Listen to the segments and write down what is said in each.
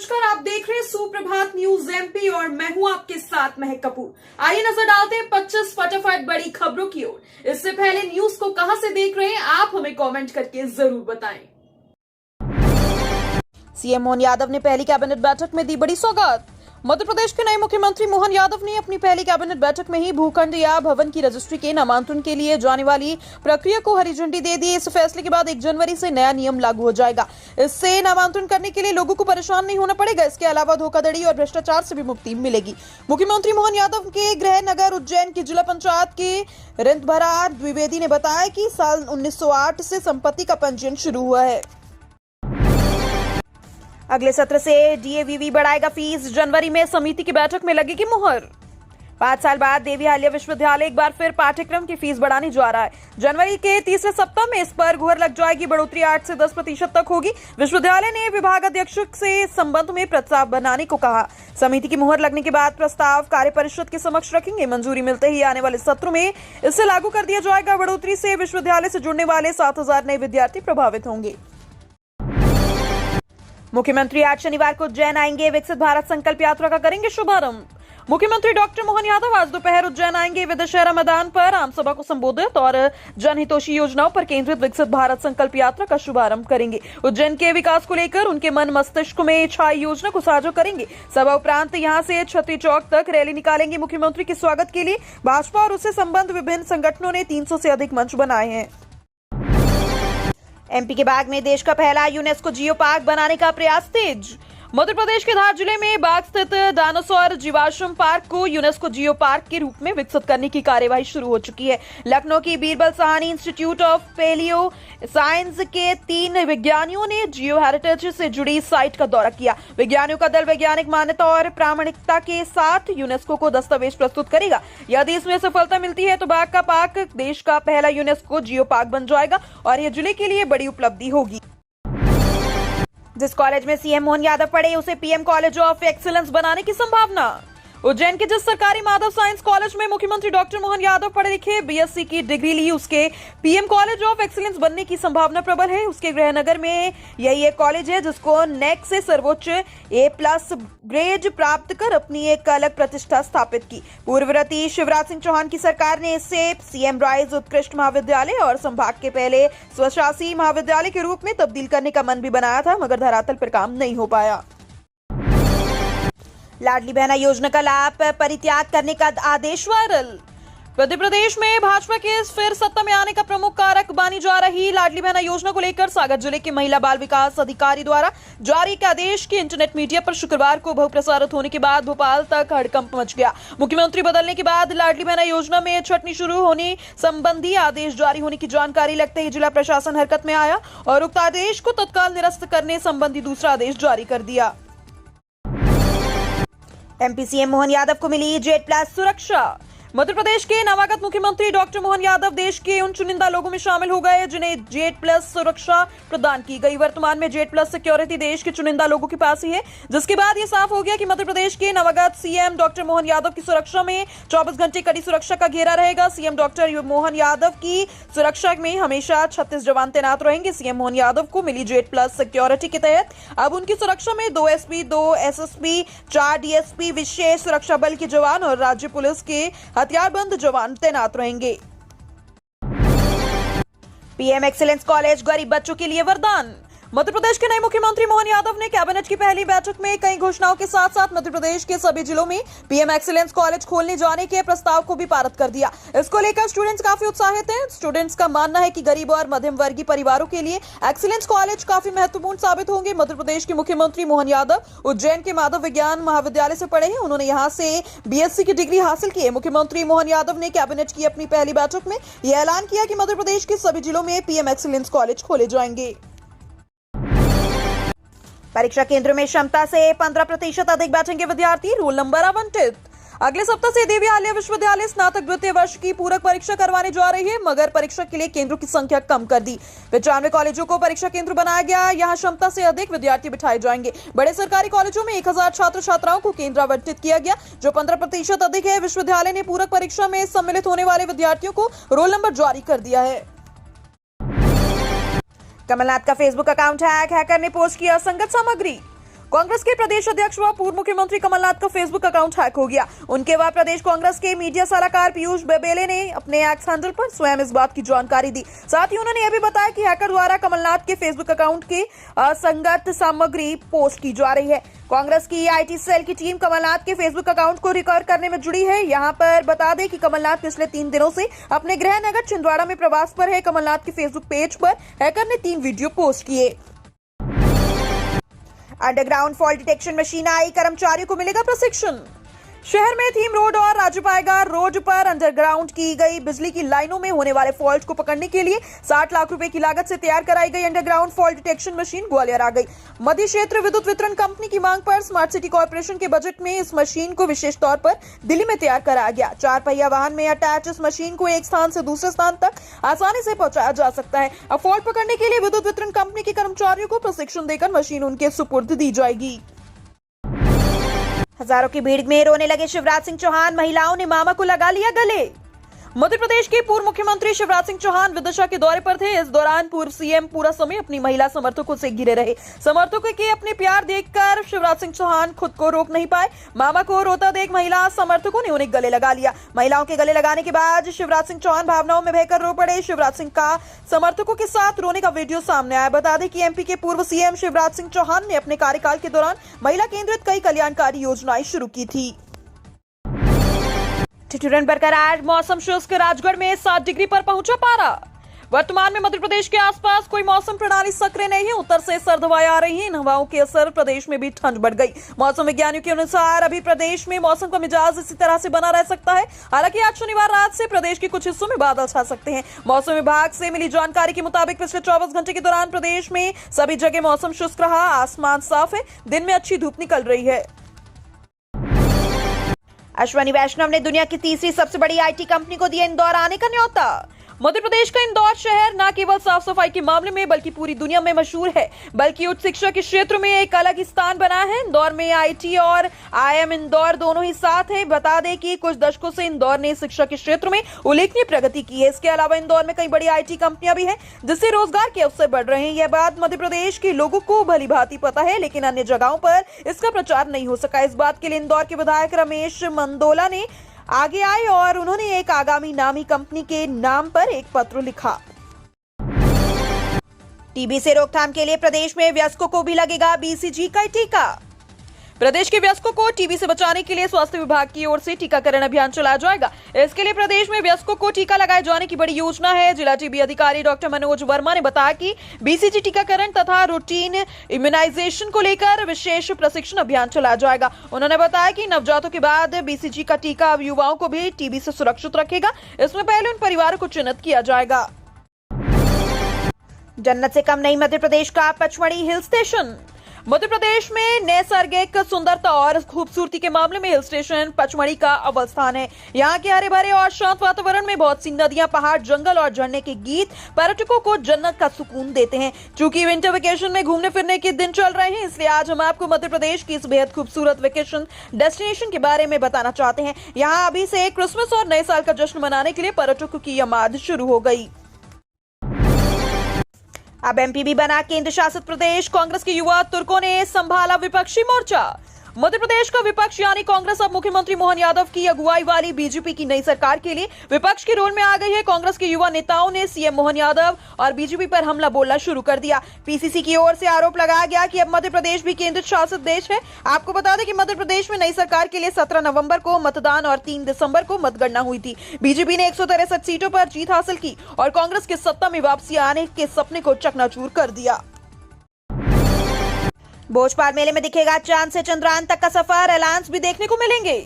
नमस्कार, आप देख रहे हैं सुप्रभात न्यूज एमपी और मैं हूं आपके साथ महक कपूर। आइए नजर डालते हैं 25 फटाफट बड़ी खबरों की ओर। इससे पहले न्यूज को कहां से देख रहे हैं आप हमें कमेंट करके जरूर बताएं। सीएम मोहन यादव ने पहली कैबिनेट बैठक में दी बड़ी सौगात। मध्य प्रदेश के नए मुख्यमंत्री मोहन यादव ने अपनी पहली कैबिनेट बैठक में ही भूखंड या भवन की रजिस्ट्री के नामांतरण के लिए जाने वाली प्रक्रिया को हरी झंडी दे दी। इस फैसले के बाद 1 जनवरी से नया नियम लागू हो जाएगा। इससे नामांतरण करने के लिए लोगों को परेशान नहीं होना पड़ेगा। इसके अलावा धोखाधड़ी और भ्रष्टाचार से भी मुक्ति मिलेगी। मुख्यमंत्री मोहन यादव के गृह नगर उज्जैन की जिला पंचायत के रिंदभरा द्विवेदी ने बताया कि साल 1908 से संपत्ति का पंजीयन शुरू हुआ है। अगले सत्र से डीएवीवी बढ़ाएगा फीस। जनवरी में समिति की बैठक में लगेगी मुहर। 5 साल बाद देवी अहिल्या विश्वविद्यालय एक बार फिर पाठ्यक्रम की फीस बढ़ाने जा रहा है। जनवरी के तीसरे सप्ताह में इस पर मुहर लग जाएगी। बढ़ोतरी 8 से 10% तक होगी। विश्वविद्यालय ने विभाग अध्यक्ष से संबंध में प्रस्ताव बनाने को कहा। समिति की मुहर लगने के बाद प्रस्ताव कार्य परिषद के समक्ष रखेंगे। मंजूरी मिलते ही आने वाले सत्र में इसे लागू कर दिया जाएगा। बढ़ोतरी से विश्वविद्यालय से जुड़ने वाले 7000 नए विद्यार्थी प्रभावित होंगे। मुख्यमंत्री आज शनिवार को उज्जैन आएंगे। विकसित भारत संकल्प यात्रा का करेंगे शुभारंभ। मुख्यमंत्री डॉक्टर मोहन यादव आज दोपहर उज्जैन आएंगे। वे दशहरा मैदान पर आमसभा को संबोधित और जनहितोषी योजनाओं पर केंद्रित विकसित भारत संकल्प यात्रा का शुभारंभ करेंगे। उज्जैन के विकास को लेकर उनके मन मस्तिष्क में छाई योजना को साझा करेंगे। सभा उपरांत यहां से छतरी चौक तक रैली निकालेंगे। मुख्यमंत्री के स्वागत के लिए भाजपा और उससे संबंध विभिन्न संगठनों ने 300 से अधिक मंच बनाए हैं। एमपी के बाग में देश का पहला यूनेस्को जियो पार्क बनाने का प्रयास तेज। मध्य प्रदेश के धार जिले में बाग स्थित डायनासोर जीवाश्म पार्क को यूनेस्को जियो पार्क के रूप में विकसित करने की कार्यवाही शुरू हो चुकी है। लखनऊ की Birbal Sahni institute of paleo science के 3 विज्ञानियों ने जियो हेरिटेज से जुड़ी साइट का दौरा किया। विज्ञानियों का दल वैज्ञानिक मान्यता और प्रामाणिकता के साथ यूनेस्को को दस्तावेज प्रस्तुत करेगा। यदि इसमें सफलता मिलती है तो बाग का पार्क देश का पहला यूनेस्को जियो पार्क बन जाएगा और यह जिले के लिए बड़ी उपलब्धि होगी। जिस कॉलेज में सीएम मोहन यादव पढ़े उसे पीएम कॉलेज ऑफ एक्सीलेंस बनाने की संभावना। उज्जैन के जिस सरकारी माधव साइंस कॉलेज में मुख्यमंत्री डॉक्टर मोहन यादव पढ़े लिखे बीएससी की डिग्री ली, उसके पीएम कॉलेज ऑफ एक्सीलेंस बनने की संभावना प्रबल है। उसके गृहनगर में यही एक कॉलेज है जिसको नेक से सर्वोच्च A+ ग्रेड प्राप्त कर अपनी एक अलग प्रतिष्ठा स्थापित की। पूर्ववर्ती शिवराज सिंह चौहान की सरकार ने इसे सीएम राइज उत्कृष्ट महाविद्यालय और संभाग के पहले स्वशासी महाविद्यालय के रूप में तब्दील करने का मन भी बनाया था, मगर धरातल पर काम नहीं हो पाया। लाडली बहना योजना का लाभ परित्याग करने का आदेश वायरल। मध्य प्रदेश में भाजपा के फिर सत्ता में आने का प्रमुख कारक बनी जा रही लाडली बहना योजना को लेकर सागर जिले के महिला बाल विकास अधिकारी द्वारा जारी एक आदेश की इंटरनेट मीडिया पर शुक्रवार को बहुप्रसारित होने के बाद भोपाल तक हड़कंप मच गया। मुख्यमंत्री बदलने के बाद लाडली बहना योजना में छटनी शुरू होने संबंधी आदेश जारी होने की जानकारी लगते ही जिला प्रशासन हरकत में आया और उक्त आदेश को तत्काल निरस्त करने संबंधी दूसरा आदेश जारी कर दिया। एमपी सीएम मोहन यादव को मिली JED+ सुरक्षा। मध्य प्रदेश के नवागत मुख्यमंत्री डॉक्टर मोहन यादव देश के उन चुनिंदा लोगों में शामिल हो गए जिन्हें JED+ सुरक्षा प्रदान की गई। वर्तमान में JED+ सिक्योरिटी देश के चुनिंदा लोगों के पास ही है, जिसके बाद ये साफ हो गया कि मध्य प्रदेश के नवागत सीएम डॉक्टर मोहन यादव की सुरक्षा में 24 घंटे कड़ी सुरक्षा का घेरा रहेगा। सीएम डॉक्टर मोहन यादव की सुरक्षा में हमेशा 36 जवान तैनात रहेंगे। सीएम मोहन यादव को मिली JED+ सिक्योरिटी के तहत अब उनकी सुरक्षा में 2 SP, 2 SSP, 4 DSP, विशेष सुरक्षा बल के जवान और राज्य पुलिस के हथियारबंद जवान तैनात रहेंगे। पीएम एक्सीलेंस कॉलेज गरीब बच्चों के लिए वरदान। मध्य प्रदेश के नए मुख्यमंत्री मोहन यादव ने कैबिनेट की पहली बैठक में कई घोषणाओं के साथ साथ मध्य प्रदेश के सभी जिलों में पीएम एक्सीलेंस कॉलेज खोलने जाने के प्रस्ताव को भी पारित कर दिया। इसको लेकर स्टूडेंट्स काफी उत्साहित हैं। स्टूडेंट्स का मानना है कि गरीब और मध्यम वर्गीय परिवारों के लिए एक्सीलेंस कॉलेज काफी महत्वपूर्ण साबित होंगे। मध्य प्रदेश के मुख्यमंत्री मोहन यादव उज्जैन के माधव विज्ञान महाविद्यालय से पढ़े हैं। उन्होंने यहाँ से BSc की डिग्री हासिल की है। मुख्यमंत्री मोहन यादव ने कैबिनेट की अपनी पहली बैठक में यह ऐलान किया कि मध्य प्रदेश के सभी जिलों में पीएम एक्सीलेंस कॉलेज खोले जाएंगे। परीक्षा केंद्र में क्षमता से 15% अधिक बैठेंगे विद्यार्थी, रोल नंबर आवंटित। अगले सप्ताह से देवी अहिल्या विश्वविद्यालय स्नातक द्वितीय वर्ष की पूरक परीक्षा करवाने जा रही है, मगर परीक्षा के लिए केंद्रों की संख्या कम कर दी। 95 कॉलेजों को परीक्षा केंद्र बनाया गया। यहाँ क्षमता से अधिक विद्यार्थी बिठाए जाएंगे। बड़े सरकारी कॉलेजों में 1000 छात्र छात्राओं को केंद्र आवंटित किया गया, जो 15% अधिक है। विश्वविद्यालय ने पूरक परीक्षा में सम्मिलित होने वाले विद्यार्थियों को रोल नंबर जारी कर दिया है। कमलनाथ का फेसबुक अकाउंट हैकर ने पोस्ट किया असंगत सामग्री। कांग्रेस के प्रदेश अध्यक्ष व पूर्व मुख्यमंत्री कमलनाथ का फेसबुक अकाउंट हैक हो गया। उनके बाद प्रदेश कांग्रेस के मीडिया सलाहकार पीयूष बेबेले ने अपने एक्स हैंडल पर स्वयं इस बात की जानकारी दी। साथ ही उन्होंने यह भी बताया कि हैकर द्वारा कमलनाथ के फेसबुक अकाउंट की असंगत सामग्री पोस्ट की जा रही है। कांग्रेस की आईटी सेल की टीम कमलनाथ के फेसबुक अकाउंट को रिकवर करने में जुड़ी है। यहां पर बता दें कि कमलनाथ पिछले 3 दिनों से अपने गृह नगर छिंदवाड़ा में प्रवास पर है। कमलनाथ के फेसबुक पेज पर हैकर ने 3 वीडियो पोस्ट किए। अंडरग्राउंड फॉल्ट डिटेक्शन मशीन आई, कर्मचारियों को मिलेगा प्रशिक्षण। शहर में थीम रोड और राजूपायगा रोड पर अंडरग्राउंड की गई बिजली की लाइनों में होने वाले फॉल्ट को पकड़ने के लिए 60 लाख रुपए की लागत से तैयार कराई गई underground fault detection machine Gwalior आ गई। मध्य क्षेत्र विद्युत वितरण कंपनी की मांग पर स्मार्ट सिटी कॉर्पोरेशन के बजट में इस मशीन को विशेष तौर पर दिल्ली में तैयार कराया गया। 4 पहिया वाहन में अटैच इस मशीन को एक स्थान से दूसरे स्थान तक आसानी से पहुंचाया जा सकता है। अब फॉल्ट पकड़ने के लिए विद्युत वितरण कंपनी के कर्मचारियों को प्रशिक्षण देकर मशीन उनके सुपुर्द दी जाएगी। हजारों की भीड़ में रोने लगे शिवराज सिंह चौहान, महिलाओं ने मामा को लगा लिया गले। मध्य प्रदेश के पूर्व मुख्यमंत्री शिवराज सिंह चौहान विदिशा के दौरे पर थे। इस दौरान पूर्व सीएम पूरा समय अपनी महिला समर्थकों से घिरे रहे। समर्थकों के अपने प्यार देखकर शिवराज सिंह चौहान खुद को रोक नहीं पाए। मामा को रोता देख महिला समर्थकों ने उन्हें गले लगा लिया। महिलाओं के गले लगाने के बाद शिवराज सिंह चौहान भावनाओं में बहकर रो पड़े। शिवराज सिंह का समर्थकों के साथ रोने का वीडियो सामने आया। बता दें कि एमपी के पूर्व सीएम शिवराज सिंह चौहान ने अपने कार्यकाल के दौरान महिला केंद्रित कई कल्याणकारी योजनाएं शुरू की थी। ठिठुरन बरकरार, मौसम शुष्क, राजगढ़ में 7 डिग्री पर पहुंचा पारा। वर्तमान में मध्य प्रदेश के आसपास कोई मौसम प्रणाली सक्रिय नहीं है। उत्तर से सर्द हवाएं आ रही हैं। इन हवाओं के असर प्रदेश में भी ठंड बढ़ गई। मौसम विज्ञानियों के अनुसार अभी प्रदेश में मौसम का मिजाज इसी तरह से बना रह सकता है। हालांकि आज शनिवार रात से प्रदेश के कुछ हिस्सों में बादल छा सकते हैं। मौसम विभाग से मिली जानकारी के मुताबिक पिछले 24 घंटे के दौरान प्रदेश में सभी जगह मौसम शुष्क रहा। आसमान साफ है, दिन में अच्छी धूप निकल रही है। अश्वनी वैष्णव ने दुनिया की तीसरी सबसे बड़ी आईटी कंपनी को दिया इंदौर आने का न्योता। मध्य प्रदेश का इंदौर शहर न केवल साफ सफाई के मामले में बल्कि पूरी दुनिया में मशहूर है, बल्कि उच्च शिक्षा के क्षेत्र में एक अलग ही स्थान बना है। इंदौर में आईटी और आईआईएम इंदौर दोनों ही साथ है। बता दें कि कुछ दशकों से इंदौर ने शिक्षा के क्षेत्र में उल्लेखनीय प्रगति की है। इसके अलावा इंदौर में कई बड़ी आईटी कंपनियां भी हैं, जिससे रोजगार के अवसर बढ़ रहे हैं। यह बात मध्य प्रदेश के लोगों को भली भांति पता है, लेकिन अन्य जगहों पर इसका प्रचार नहीं हो सका। इस बात के लिए इंदौर के विधायक रमेश मंदोला ने आगे आए और उन्होंने एक आगामी नामी कंपनी के नाम पर एक पत्र लिखा। टीबी से रोकथाम के लिए प्रदेश में वयस्कों को भी लगेगा बीसीजी का टीका। प्रदेश के वयस्कों को टीबी से बचाने के लिए स्वास्थ्य विभाग की ओर से टीकाकरण अभियान चलाया जाएगा। इसके लिए प्रदेश में वयस्कों को टीका लगाए जाने की बड़ी योजना है। जिला टीबी अधिकारी डॉक्टर मनोज वर्मा ने बताया कि बीसीजी टीकाकरण तथा रूटीन इम्यूनाइजेशन को लेकर विशेष प्रशिक्षण अभियान चलाया जाएगा। उन्होंने बताया कि नवजातों के बाद बीसीजी का टीका अब युवाओं को भी टीबी से सुरक्षित रखेगा। इसमें पहले उन परिवारों को चिन्हित किया जाएगा। जन्नत से कम नहीं मध्य प्रदेश का पचमढ़ी हिल स्टेशन। मध्य प्रदेश में नैसर्गिक सुंदरता और खूबसूरती के मामले में हिल स्टेशन पचमढ़ी का अव्वल स्थान है। यहाँ के हरे भरे और शांत वातावरण में बहुत सी नदियां, पहाड़, जंगल और झरने के गीत पर्यटकों को जन्नत का सुकून देते हैं। चूंकि विंटर वेकेशन में घूमने फिरने के दिन चल रहे हैं, इसलिए आज हम आपको मध्य प्रदेश की इस बेहद खूबसूरत वेकेशन डेस्टिनेशन के बारे में बताना चाहते हैं। यहाँ अभी से क्रिसमस और नए साल का जश्न मनाने के लिए पर्यटकों की आमद शुरू हो गई। अब एमपी भी बना केंद्र शासित प्रदेश। कांग्रेस के युवा तुर्कों ने संभाला विपक्षी मोर्चा। मध्य प्रदेश का विपक्ष यानी कांग्रेस अब मुख्यमंत्री मोहन यादव की अगुवाई वाली बीजेपी की नई सरकार के लिए विपक्ष के रोल में आ गई है। कांग्रेस के युवा नेताओं ने सीएम मोहन यादव और बीजेपी पर हमला बोलना शुरू कर दिया। पीसीसी की ओर से आरोप लगाया गया कि अब मध्य प्रदेश भी केंद्र शासित देश है। आपको बता दें कि मध्य प्रदेश में नई सरकार के लिए 17 नवंबर को मतदान और 3 दिसंबर को मतगणना हुई थी। बीजेपी ने 163 सीटों पर जीत हासिल की और कांग्रेस के सत्ता में वापसी आने के सपने को चकनाचूर कर दिया। भोजपाल मेले में दिखेगा चांद से चंद्रयान तक का सफर, एलायंस भी देखने को मिलेंगे।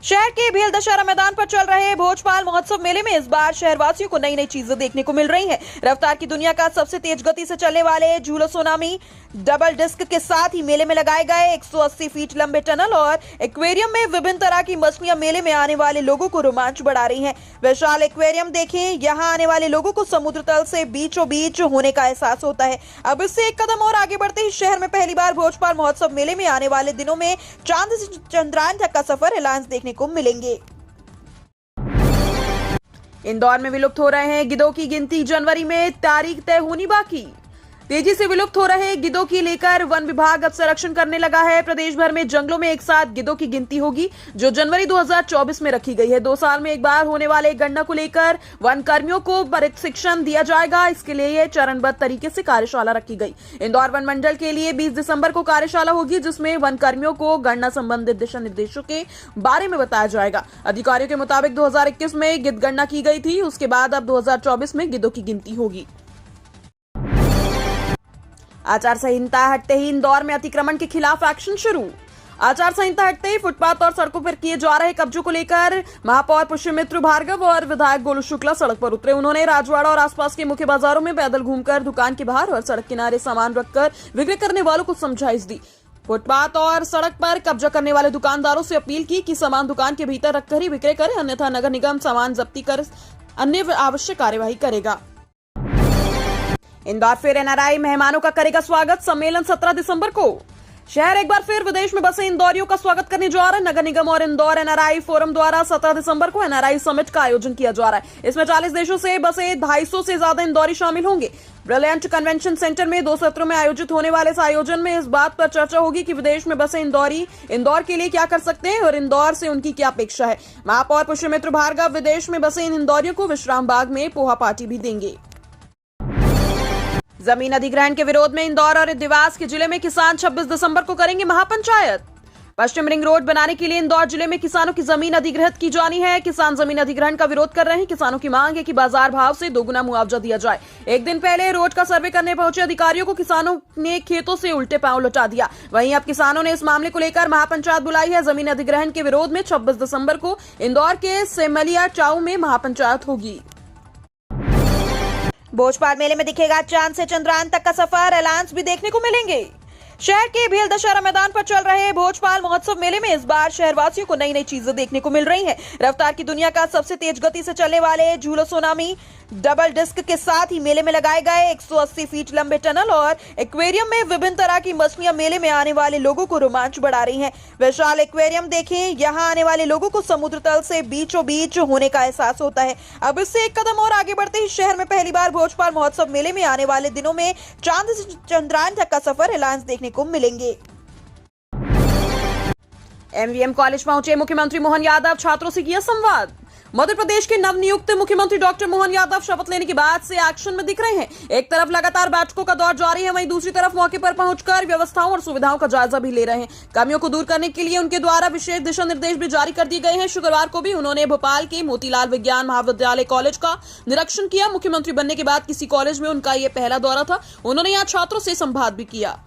शहर के भेल दशहरा मैदान पर चल रहे भोजपाल महोत्सव मेले में इस बार शहरवासियों को नई नई चीजें देखने को मिल रही हैं। रफ्तार की दुनिया का सबसे तेज गति से चलने वाले झूलो सोनामी डबल डिस्क के साथ ही मेले में लगाए गए 180 फीट लंबे टनल और एक्वेरियम में विभिन्न तरह की मछलियां मेले में आने वाले लोगों को रोमांच बढ़ा रही हैं। विशाल एक्वेरियम देखें, यहाँ आने वाले लोगों को समुद्र तल से बीचों बीच होने का एहसास होता है। अब इससे एक कदम और आगे बढ़ते ही शहर में पहली बार भोजपाल महोत्सव मेले में आने वाले दिनों में चांद से चंद्रयान तक का सफर एलायंस देखने को मिलेंगे। इंदौर में विलुप्त हो रहे हैं गिद्धों की गिनती, जनवरी में तारीख तय होनी बाकी। तेजी से विलुप्त हो रहे गिद्धों की लेकर वन विभाग अब संरक्षण करने लगा है। प्रदेश भर में जंगलों में एक साथ गिद्धों की गिनती होगी, जो जनवरी 2024 में रखी गई है। 2 साल में एक बार होने वाले गणना को लेकर वन कर्मियों को प्रशिक्षण दिया जाएगा। इसके लिए चरणबद्ध तरीके से कार्यशाला रखी गई। इंदौर वन मंडल के लिए 20 दिसंबर को कार्यशाला होगी, जिसमें वन कर्मियों को गणना संबंधित दिशा निर्देशों के बारे में बताया जाएगा। अधिकारियों के मुताबिक 2021 में गिद्ध गणना की गई थी, उसके बाद अब 2024 में गिद्धों की गिनती होगी। आचार संहिता हटते ही इंदौर में अतिक्रमण के खिलाफ एक्शन शुरू। आचार संहिता हटते ही फुटपाथ और सड़कों पर किए जा रहे कब्जों को लेकर महापौर पुष्यमित्र भार्गव और विधायक गोलू शुक्ला सड़क पर उतरे। उन्होंने राजवाड़ा और आसपास के मुख्य बाजारों में पैदल घूमकर दुकान के बाहर और सड़क किनारे सामान रखकर विक्रय करने वालों को समझाइश दी। फुटपाथ और सड़क पर कब्जा करने वाले दुकानदारों से अपील की कि सामान दुकान के भीतर रखकर ही विक्रय करें, अन्यथा नगर निगम सामान जब्ती कर अन्य आवश्यक कार्यवाही करेगा। इंदौर फिर एनआरआई मेहमानों का करेगा स्वागत। सम्मेलन 17 दिसंबर को। शहर एक बार फिर विदेश में बसे इंदौरियों का स्वागत करने जा रहा है। नगर निगम और इंदौर एनआरआई फोरम द्वारा 17 दिसंबर को एनआरआई समिट का आयोजन किया जा रहा है। इसमें 40 देशों से बसे 250 से ज्यादा इंदौरी शामिल होंगे। ब्रिलियंट कन्वेंशन सेंटर में 2 सत्रों में आयोजित होने वाले इस आयोजन में इस बात पर चर्चा होगी कि विदेश में बसे इंदौरी इंदौर के लिए क्या कर सकते हैं और इंदौर से उनकी क्या अपेक्षा है। महापौर पुष्यमित्र भार्गव विदेश में बसे इन इंदौरियों को विश्राम बाग में पोहा पार्टी भी देंगे। जमीन अधिग्रहण के विरोध में इंदौर और देवास के जिले में किसान 26 दिसंबर को करेंगे महापंचायत। पश्चिम रिंग रोड बनाने के लिए इंदौर जिले में किसानों की जमीन अधिग्रहित की जानी है। किसान जमीन अधिग्रहण का विरोध कर रहे हैं। किसानों की मांग है कि बाजार भाव से 2 गुना मुआवजा दिया जाए। एक दिन पहले रोड का सर्वे करने पहुंचे अधिकारियों को किसानों ने खेतों से उल्टे पांव लौटा दिया। वहीं अब किसानों ने इस मामले को लेकर महापंचायत बुलाई है। जमीन अधिग्रहण के विरोध में 26 दिसंबर को इंदौर के सेमलिया चाऊ में महापंचायत होगी। भोजपाल मेले में दिखेगा चांद से चंद्रयान तक का सफर। एलायंस भी देखने को मिलेंगे। शहर के भेल दशहरा मैदान पर चल रहे भोजपाल महोत्सव मेले में इस बार शहरवासियों को नई नई चीजें देखने को मिल रही हैं। रफ्तार की दुनिया का सबसे तेज गति से चलने वाले झूलो सोनामी डबल डिस्क के साथ ही मेले में लगाए गए 180 फीट लंबे टनल और एक्वेरियम में विभिन्न तरह की मछलियां मेले में आने वाले लोगों को रोमांच बढ़ा रही हैं। विशाल एक्वेरियम देखें, यहाँ आने वाले लोगों को समुद्र तल से बीचों बीच होने का एहसास होता है। अब इससे एक कदम और आगे बढ़ते ही शहर में पहली बार भोजपाल महोत्सव मेले में आने वाले दिनों में चांद से चंद्रयान तक का सफर एलायंस देखने को मिलेंगे। एमवीएम कॉलेज पहुंचे मुख्यमंत्री मोहन यादव, छात्रों से किया संवाद। मध्य प्रदेश के नवनियुक्त मुख्यमंत्री डॉक्टर मोहन यादव शपथ लेने के बाद से एक्शन में दिख रहे हैं। एक तरफ लगातार बैठकों का दौर जारी है, वहीं दूसरी तरफ मौके पर पहुंचकर व्यवस्थाओं और सुविधाओं का जायजा भी ले रहे हैं। कमियों को दूर करने के लिए उनके द्वारा विशेष दिशा निर्देश भी जारी कर दिए गए हैं। शुक्रवार को भी उन्होंने भोपाल के मोतीलाल विज्ञान महाविद्यालय कॉलेज का निरीक्षण किया। मुख्यमंत्री बनने के बाद किसी कॉलेज में उनका यह पहला दौरा था। उन्होंने यहाँ छात्रों से संवाद भी किया।